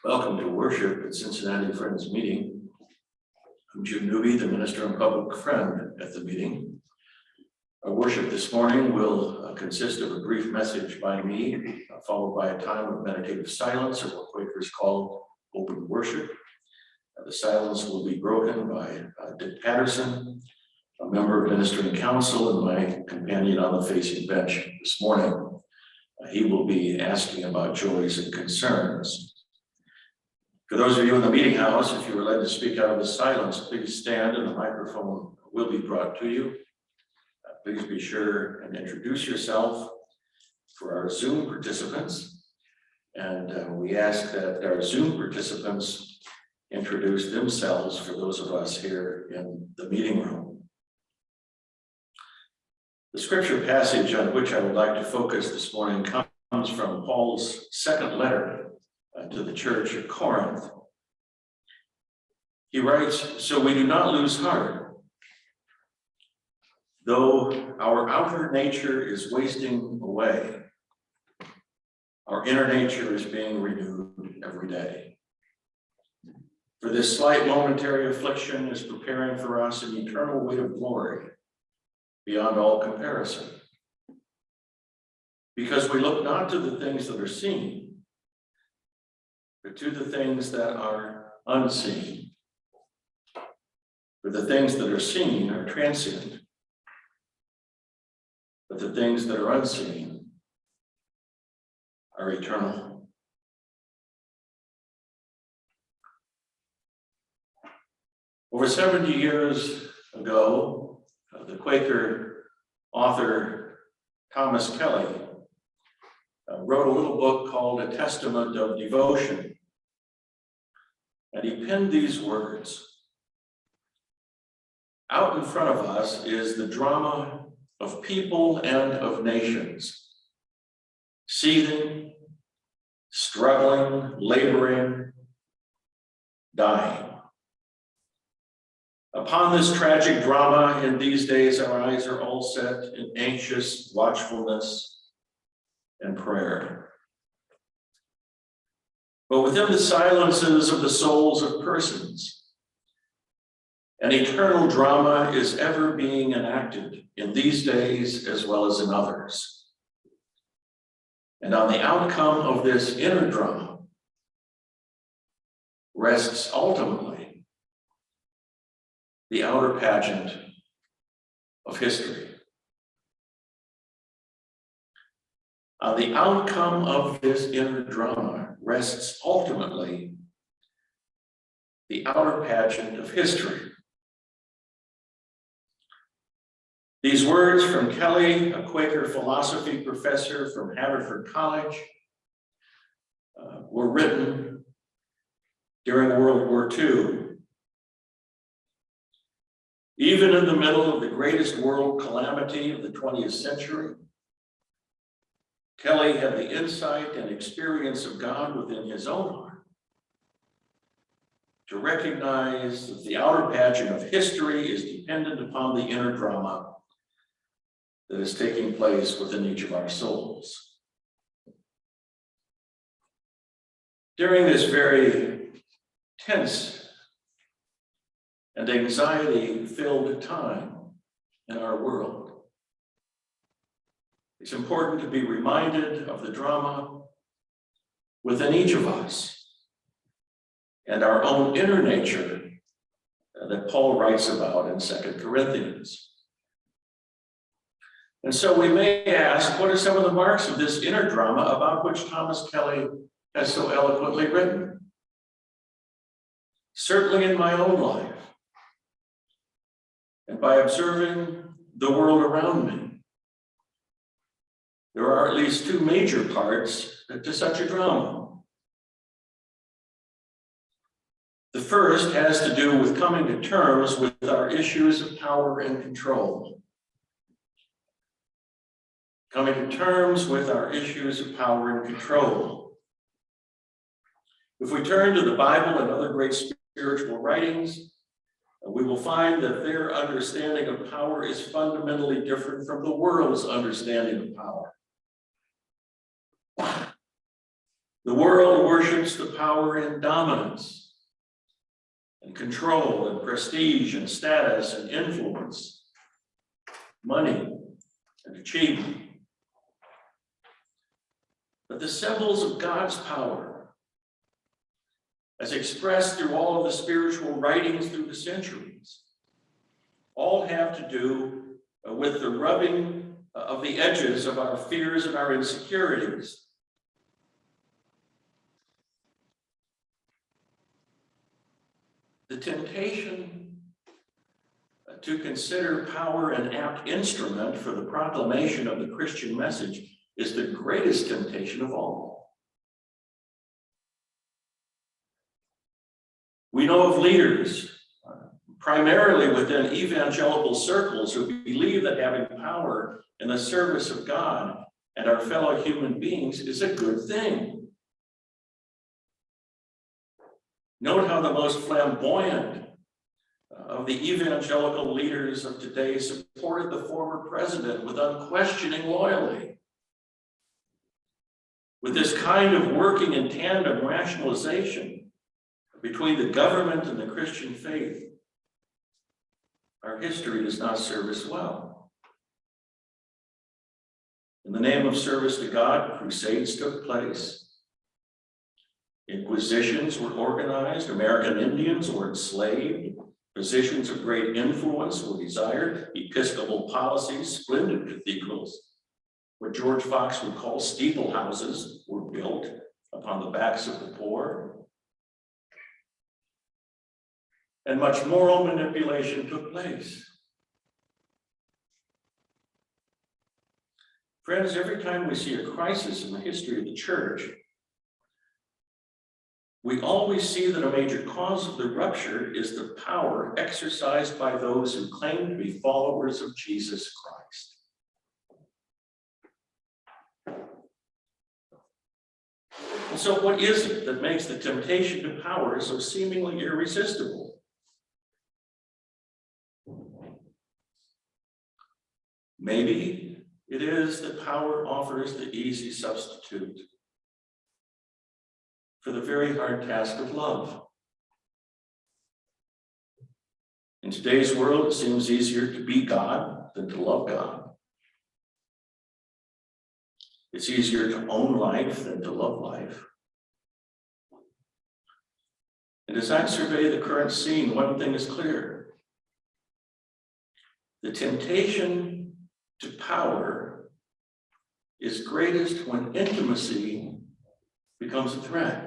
Welcome to worship at Cincinnati Friends Meeting. I'm Newby, the minister and public friend at the meeting. Our worship this morning will consist of a brief message by me, followed by a time of meditative silence, or what Quakers call open worship. The silence will be broken by Dick Patterson, a member of ministering council and my companion on the facing bench this morning. He will be asking about joys and concerns. For those of you in the meeting house, if you are led to speak out of the silence, please stand and the microphone will be brought to you. Please be sure and introduce yourself for our Zoom participants. And we ask that our Zoom participants introduce themselves for those of us here in the meeting room. The scripture passage on which I would like to focus this morning comes from Paul's second letter to the church at Corinth. He writes, "So we do not lose heart. Though our outer nature is wasting away, our inner nature is being renewed every day. For this slight momentary affliction is preparing for us an eternal weight of glory beyond all comparison. Because we look not to the things that are seen, but to the things that are unseen. For the things that are seen are transient, but the things that are unseen are eternal." Over 70 years ago, the Quaker author Thomas Kelly wrote a little book called A Testament of Devotion. And he penned these words: "Out in front of us is the drama of people and of nations, seething, struggling, laboring, dying. Upon this tragic drama in these days, our eyes are all set in anxious watchfulness and prayer. But within the silences of the souls of persons, an eternal drama is ever being enacted in these days as well as in others. And on the outcome of this inner drama rests ultimately the outer pageant of history. On the outcome of this inner drama rests ultimately the outer pageant of history." These words from Kelly, a Quaker philosophy professor from Haverford College, were written during World War II. Even in the middle of the greatest world calamity of the 20th century, Kelly had the insight and experience of God within his own heart to recognize that the outer pageant of history is dependent upon the inner drama that is taking place within each of our souls. During this very tense and anxiety-filled time in our world, it's important to be reminded of the drama within each of us and our own inner nature that Paul writes about in 2 Corinthians. And so we may ask, what are some of the marks of this inner drama about which Thomas Kelly has so eloquently written? Certainly in my own life, and by observing the world around me, there are at least two major parts to such a drama. The first has to do with coming to terms with our issues of power and control. Coming to terms with our issues of power and control. If we turn to the Bible and other great spiritual writings, we will find that their understanding of power is fundamentally different from the world's understanding of power. The world worships the power and dominance and control and prestige and status and influence, money and achievement. But the symbols of God's power, as expressed through all of the spiritual writings through the centuries, all have to do with the rubbing of the edges of our fears and our insecurities. The temptation to consider power an apt instrument for the proclamation of the Christian message is the greatest temptation of all. We know of leaders, primarily within evangelical circles, who believe that having power in the service of God and our fellow human beings is a good thing. Note how the most flamboyant of the evangelical leaders of today supported the former president with unquestioning loyalty. With this kind of working in tandem rationalization between the government and the Christian faith, our history does not serve us well. In the name of service to God, crusades took place. Inquisitions were organized, American Indians were enslaved, positions of great influence were desired, episcopal policies, splendid cathedrals, what George Fox would call steeple houses, were built upon the backs of the poor. And much moral manipulation took place. Friends, every time we see a crisis in the history of the church, we always see that a major cause of the rupture is the power exercised by those who claim to be followers of Jesus Christ. And so what is it that makes the temptation to power so seemingly irresistible? Maybe it is that power offers the easy substitute for the very hard task of love. In today's world, it seems easier to be God than to love God. It's easier to own life than to love life. And as I survey the current scene, one thing is clear. The temptation to power is greatest when intimacy becomes a threat.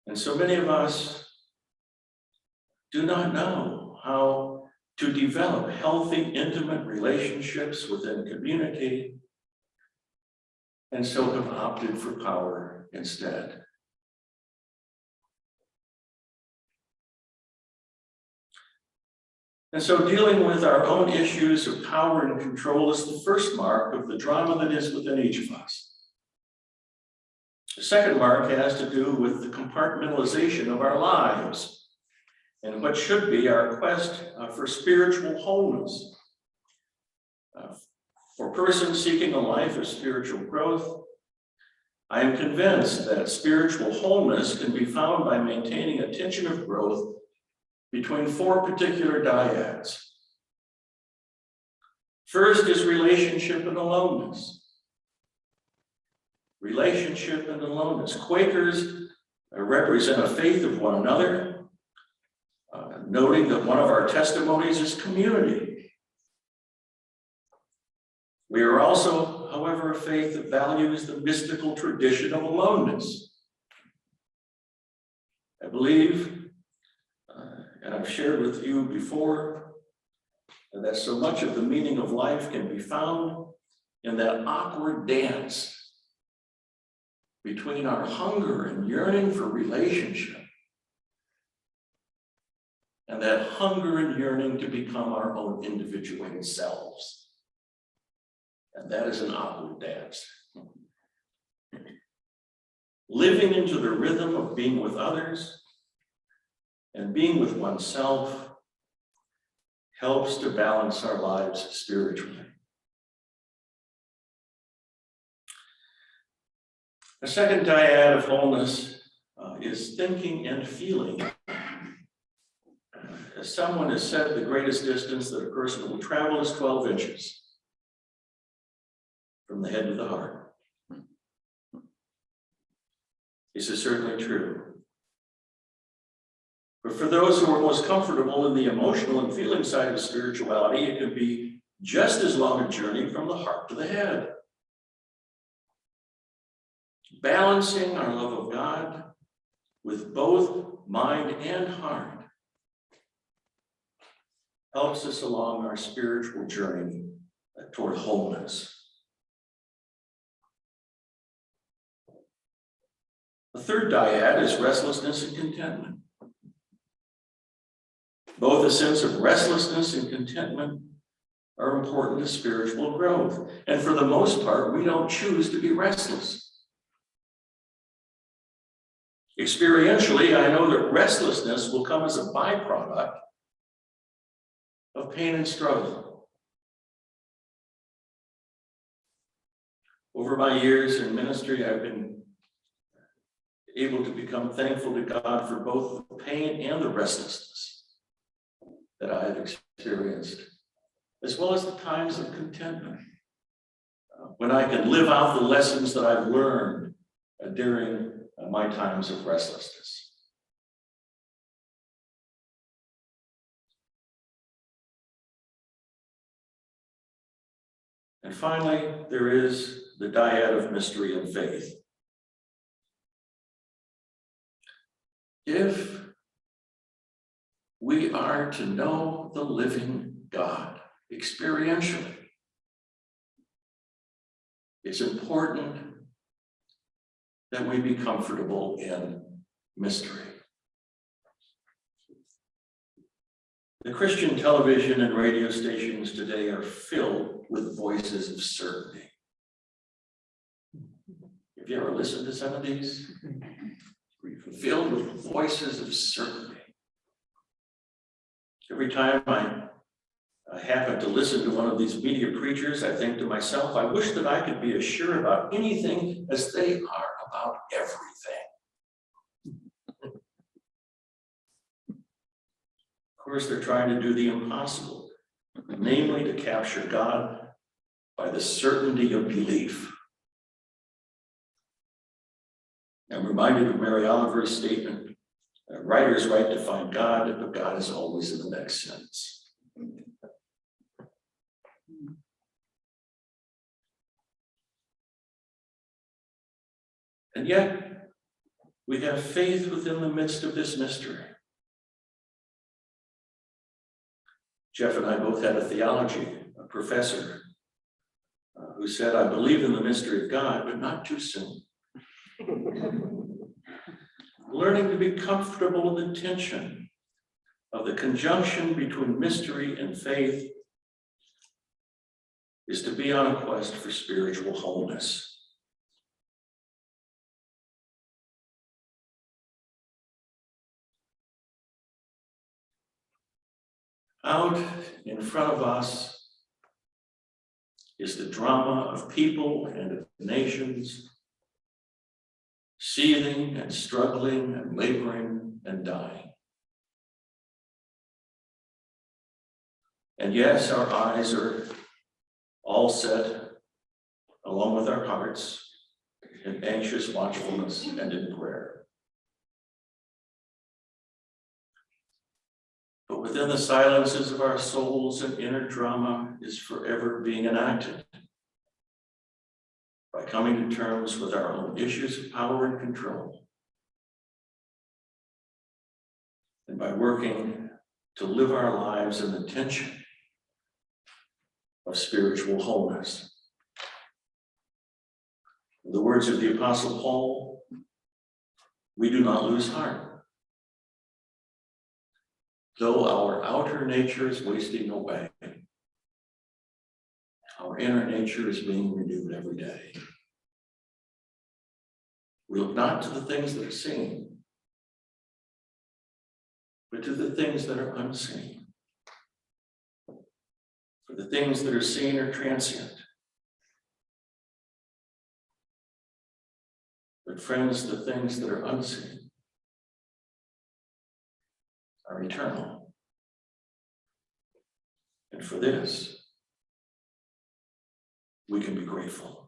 And so many of us do not know how to develop healthy, intimate relationships within community, and so have opted for power instead. And so dealing with our own issues of power and control is the first mark of the drama that is within each of us. The second mark has to do with the compartmentalization of our lives and what should be our quest for spiritual wholeness. For persons seeking a life of spiritual growth, I am convinced that spiritual wholeness can be found by maintaining a tension of growth between four particular dyads. First is relationship and aloneness. Relationship and aloneness. Quakers represent a faith of one another, noting that one of our testimonies is community. We are also, however, a faith that values the mystical tradition of aloneness. I believe, and I've shared with you before, that so much of the meaning of life can be found in that awkward dance between our hunger and yearning for relationship and that hunger and yearning to become our own individuated selves. And that is an awkward dance. Living into the rhythm of being with others and being with oneself helps to balance our lives spiritually. A second dyad of wholeness is thinking and feeling. As someone has said, the greatest distance that a person will travel is 12 inches from the head to the heart. This is certainly true. But for those who are most comfortable in the emotional and feeling side of spirituality, it can be just as long a journey from the heart to the head. Balancing our love of God with both mind and heart helps us along our spiritual journey toward wholeness. The third dyad is restlessness and contentment. Both a sense of restlessness and contentment are important to spiritual growth. And for the most part, we don't choose to be restless. Experientially, I know that restlessness will come as a byproduct of pain and struggle. Over my years in ministry, I've been able to become thankful to God for both the pain and the restlessness that I have experienced, as well as the times of contentment, when I can live out the lessons that I've learned during my times of restlessness. And finally, there is the dyad of mystery and faith. If we are to know the living God experientially, it's important that we be comfortable in mystery. The Christian television and radio stations today are filled with voices of certainty. Have you ever listened to some of these? Filled with voices of certainty. Every time I happen to listen to one of these media preachers, I think to myself, I wish that I could be as sure about anything as they are about everything. Of course, they're trying to do the impossible, namely to capture God by the certainty of belief. I'm reminded of Mary Oliver's statement, writers write to find God, but God is always in the next sentence. And yet, we have faith within the midst of this mystery. Jeff and I both had a theology professor who said, I believe in the mystery of God, but not too soon. Learning to be comfortable in the tension of the conjunction between mystery and faith is to be on a quest for spiritual wholeness. Out in front of us is the drama of people and of nations, seething and struggling and laboring and dying. And yes, our eyes are all set, along with our hearts, in anxious watchfulness and in prayer. But within the silences of our souls, an inner drama is forever being enacted by coming to terms with our own issues of power and control, and by working to live our lives in the tension of spiritual wholeness. In the words of the Apostle Paul, we do not lose heart. Though our outer nature is wasting away, our inner nature is being renewed every day. We look not to the things that are seen, but to the things that are unseen. For the things that are seen are transient, But friends, the things that are unseen are eternal. And for this, we can be grateful.